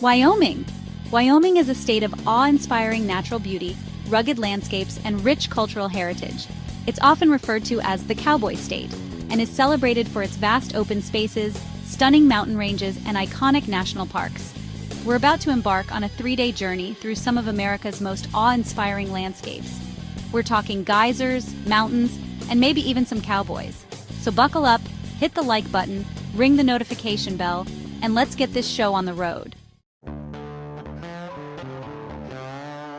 Wyoming! Wyoming is a state of awe-inspiring natural beauty, rugged landscapes, and rich cultural heritage. It's often referred to as the Cowboy State, and is celebrated for its vast open spaces, stunning mountain ranges, and iconic national parks. We're about to embark on a 3-day journey through some of America's most awe-inspiring landscapes. We're talking geysers, mountains, and maybe even some cowboys. So buckle up, hit the like button, ring the notification bell, and let's get this show on the road.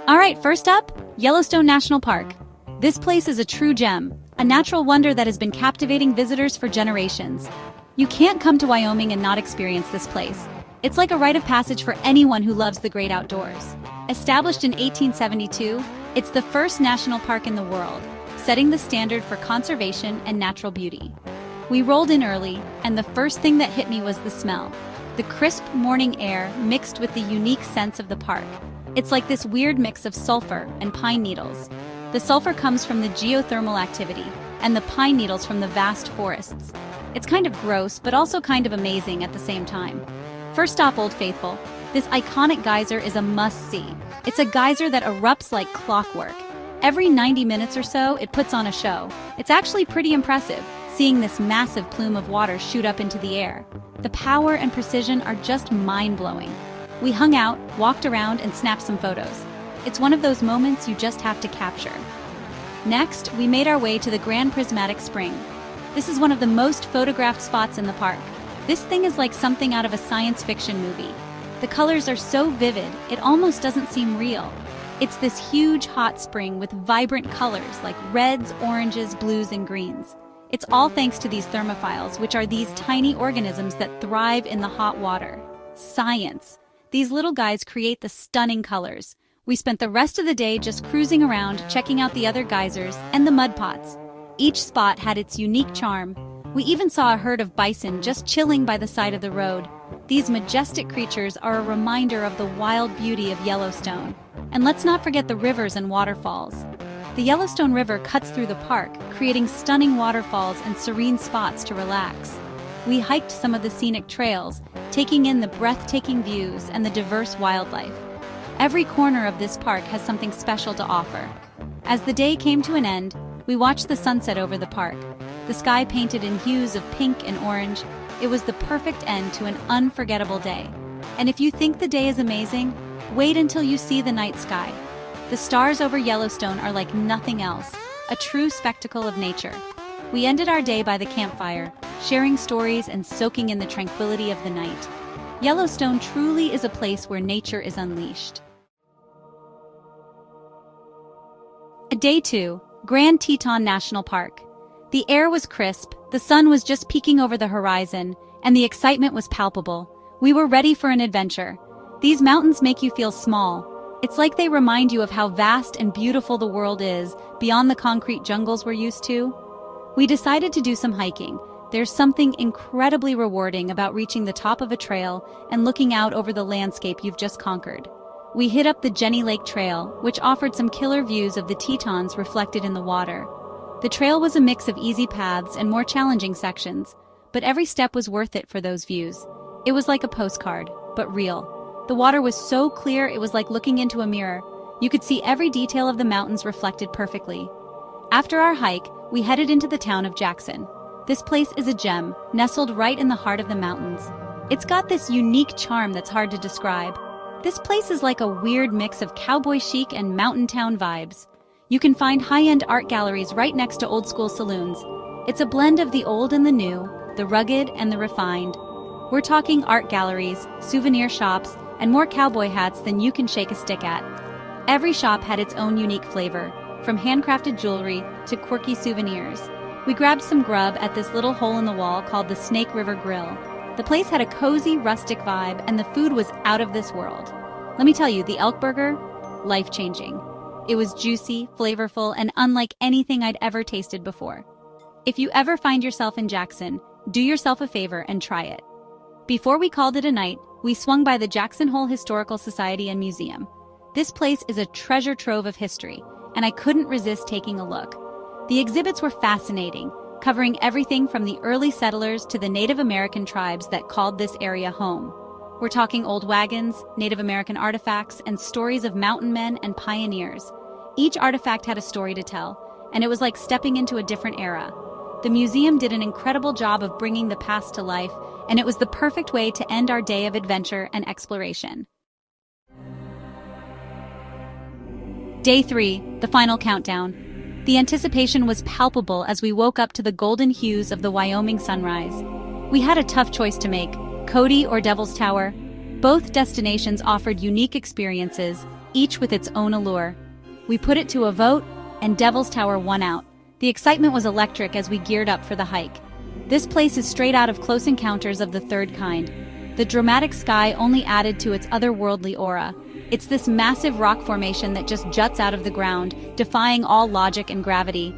All right, first up, Yellowstone National Park. This place is a true gem, a natural wonder that has been captivating visitors for generations. You can't come to Wyoming and not experience this place. It's like a rite of passage for anyone who loves the great outdoors. Established in 1872, it's the first national park in the world, setting the standard for conservation and natural beauty. We rolled in early, and the first thing that hit me was the smell. The crisp morning air mixed with the unique scents of the park. It's like this weird mix of sulfur and pine needles. The sulfur comes from the geothermal activity, and the pine needles from the vast forests. It's kind of gross, but also kind of amazing at the same time. First stop, Old Faithful. This iconic geyser is a must-see. It's a geyser that erupts like clockwork. Every 90 minutes or so, it puts on a show. It's actually pretty impressive, seeing this massive plume of water shoot up into the air. The power and precision are just mind-blowing. We hung out, walked around, and snapped some photos. It's one of those moments you just have to capture. Next, we made our way to the Grand Prismatic Spring. This is one of the most photographed spots in the park. This thing is like something out of a science fiction movie. The colors are so vivid, it almost doesn't seem real. It's this huge hot spring with vibrant colors like reds, oranges, blues, and greens. It's all thanks to these thermophiles, which are these tiny organisms that thrive in the hot water. Science. These little guys create the stunning colors. We spent the rest of the day just cruising around, checking out the other geysers and the mud pots. Each spot had its unique charm. We even saw a herd of bison just chilling by the side of the road. These majestic creatures are a reminder of the wild beauty of Yellowstone. And let's not forget the rivers and waterfalls. The Yellowstone River cuts through the park, creating stunning waterfalls and serene spots to relax. We hiked some of the scenic trails, taking in the breathtaking views and the diverse wildlife. Every corner of this park has something special to offer. As the day came to an end, we watched the sunset over the park. The sky painted in hues of pink and orange. It was the perfect end to an unforgettable day. And if you think the day is amazing, wait until you see the night sky. The stars over Yellowstone are like nothing else, a true spectacle of nature. We ended our day by the campfire, sharing stories and soaking in the tranquility of the night. Yellowstone truly is a place where nature is unleashed. Day 2, Grand Teton National Park. The air was crisp, the sun was just peeking over the horizon, and the excitement was palpable. We were ready for an adventure. These mountains make you feel small. It's like they remind you of how vast and beautiful the world is, beyond the concrete jungles we're used to. We decided to do some hiking. There's something incredibly rewarding about reaching the top of a trail and looking out over the landscape you've just conquered. We hit up the Jenny Lake Trail, which offered some killer views of the Tetons reflected in the water. The trail was a mix of easy paths and more challenging sections, but every step was worth it for those views. It was like a postcard, but real. The water was so clear it was like looking into a mirror. You could see every detail of the mountains reflected perfectly. After our hike, we headed into the town of Jackson. This place is a gem, nestled right in the heart of the mountains. It's got this unique charm that's hard to describe. This place is like a weird mix of cowboy chic and mountain town vibes. You can find high-end art galleries right next to old-school saloons. It's a blend of the old and the new, the rugged and the refined. We're talking art galleries, souvenir shops, and more cowboy hats than you can shake a stick at. Every shop had its own unique flavor, from handcrafted jewelry to quirky souvenirs. We grabbed some grub at this little hole-in-the-wall called the Snake River Grill. The place had a cozy, rustic vibe, and the food was out of this world. Let me tell you, the elk burger, life-changing. It was juicy, flavorful, and unlike anything I'd ever tasted before. If you ever find yourself in Jackson, do yourself a favor and try it. Before we called it a night, we swung by the Jackson Hole Historical Society and Museum. This place is a treasure trove of history, and I couldn't resist taking a look. The exhibits were fascinating, covering everything from the early settlers to the Native American tribes that called this area home. We're talking old wagons, Native American artifacts, and stories of mountain men and pioneers. Each artifact had a story to tell, and it was like stepping into a different era. The museum did an incredible job of bringing the past to life, and it was the perfect way to end our day of adventure and exploration. Day 3, the final countdown. The anticipation was palpable as we woke up to the golden hues of the Wyoming sunrise. We had a tough choice to make, Cody or Devil's Tower. Both destinations offered unique experiences, each with its own allure. We put it to a vote, and Devil's Tower won out. The excitement was electric as we geared up for the hike. This place is straight out of Close Encounters of the Third Kind. The dramatic sky only added to its otherworldly aura. It's this massive rock formation that just juts out of the ground, defying all logic and gravity.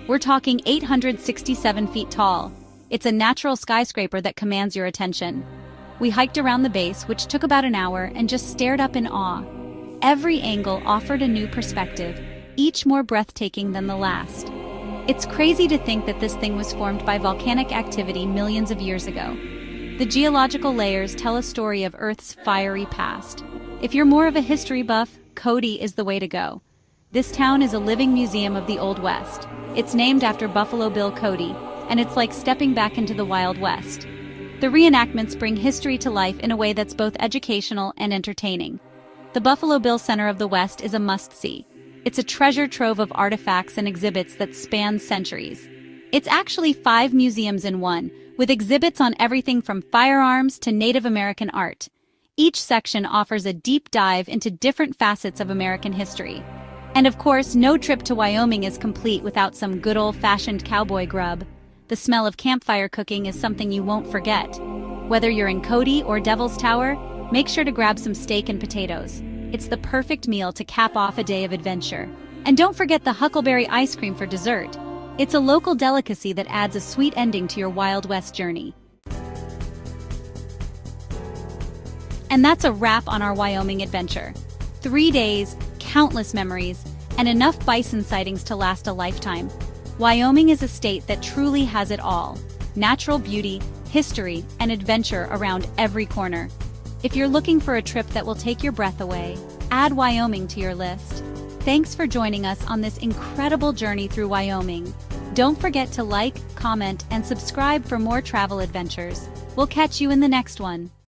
We're talking 867 feet tall. It's a natural skyscraper that commands your attention. We hiked around the base, which took about an hour, and just stared up in awe. Every angle offered a new perspective, each more breathtaking than the last. It's crazy to think that this thing was formed by volcanic activity millions of years ago. The geological layers tell a story of Earth's fiery past. If you're more of a history buff, Cody is the way to go. This town is a living museum of the Old West. It's named after Buffalo Bill Cody, and it's like stepping back into the Wild West. The reenactments bring history to life in a way that's both educational and entertaining. The Buffalo Bill Center of the West is a must-see. It's a treasure trove of artifacts and exhibits that span centuries. It's actually 5 museums in one, with exhibits on everything from firearms to Native American art. Each section offers a deep dive into different facets of American history. And of course, no trip to Wyoming is complete without some good old-fashioned cowboy grub. The smell of campfire cooking is something you won't forget. Whether you're in Cody or Devil's Tower, make sure to grab some steak and potatoes. It's the perfect meal to cap off a day of adventure. And don't forget the huckleberry ice cream for dessert. It's a local delicacy that adds a sweet ending to your Wild West journey. And that's a wrap on our Wyoming adventure. 3 days, countless memories, and enough bison sightings to last a lifetime. Wyoming is a state that truly has it all. Natural beauty, history, and adventure around every corner. If you're looking for a trip that will take your breath away, add Wyoming to your list. Thanks for joining us on this incredible journey through Wyoming. Don't forget to like, comment, and subscribe for more travel adventures. We'll catch you in the next one.